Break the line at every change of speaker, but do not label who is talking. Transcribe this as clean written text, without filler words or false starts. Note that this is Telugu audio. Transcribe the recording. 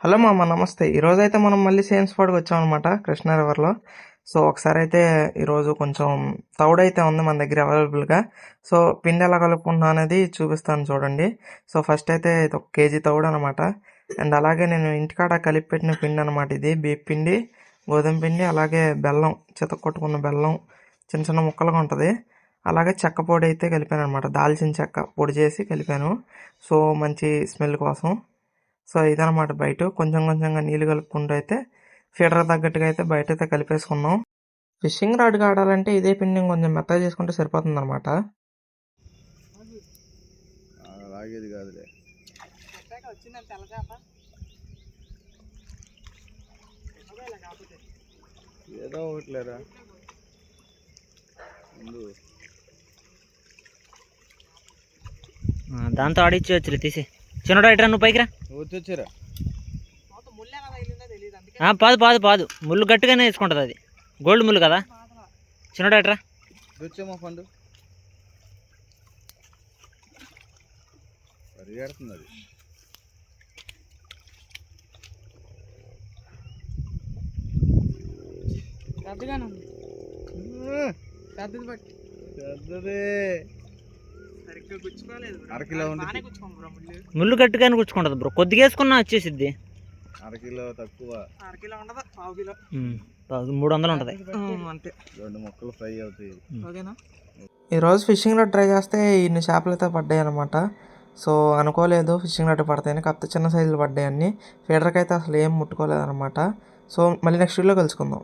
హలో మామ, నమస్తే. ఈరోజైతే మనం మళ్ళీ సేమ్ స్పాట్కి వచ్చామన్నమాట, కృష్ణా రివర్లో. సో ఒకసారి అయితే ఈరోజు కొంచెం తౌడైతే ఉంది మన దగ్గర అవైలబుల్గా. సో పిండి ఎలా కలుపుకుంటున్నా అనేది చూపిస్తాను చూడండి. సో ఫస్ట్ అయితే ఇది 1 కేజీ తౌడు అనమాట. అండ్ అలాగే నేను ఇంటికాడ కలిపి పెట్టిన పిండి అనమాట. ఇది బియ్య పిండి, గోధుమ పిండి, అలాగే బెల్లం, చితక్కొట్టుకున్న బెల్లం చిన్న చిన్న ముక్కలుగా ఉంటుంది. అలాగే చెక్క పొడి అయితే కలిపాను అనమాట, దాల్చిన చెక్క పొడి చేసి కలిపాను. సో మంచి స్మెల్ కోసం. సో ఇదనమాట బయట కొంచెం కొంచెంగా నీళ్ళు కలుపుకుంటూ అయితే ఫీడర్ తగ్గట్టుగా అయితే బయట అయితే కలిపేసుకున్నాం. ఫిషింగ్ రాడ్ ఆడాలంటే ఇదే పిండి కొంచెం మెత్తగా చేసుకుంటే సరిపోతుంది అనమాట.
ఏదో ఒకట్లేరా
దాంతో ఆడిచ్చి తీసి చిన్నడు అయిటరా, నువ్వు పైకి రా.
వచ్చారా?
పాదు పాదు పాదు ముళ్ళు గట్టిగానే వేసుకుంటుంది, అది గోల్డ్ ముళ్ళు కదా. చిన్నడు అయిటరా
వచ్చేమో పండు పరిగెడుతుంది అది.
ముళ్ళు గట్టిగానే గుచ్చుకుంటుంది బ్రో, కొద్దిగా వేసుకున్నా వచ్చేసిద్ది.
అరకిలో తక్కువ,
300 ఉంటుంది
అంతే.
2 ముక్కలు ఫ్రై అవుతాయి.
ఈరోజు ఫిషింగ్ రాడ్ ట్రై చేస్తే ఇన్ని చేపలు అయితే పడ్డాయి అనమాట. సో అనుకోలేదు ఫిషింగ్ రాడ్ పడతాయని, కాకపోతే చిన్న సైజులు పడ్డాయి అన్ని. ఫీడర్కి అయితే అసలు ఏం ముట్టుకోలేదు అనమాట. సో మళ్ళీ నెక్స్ట్ వీడియోలో కలుసుకుందాం.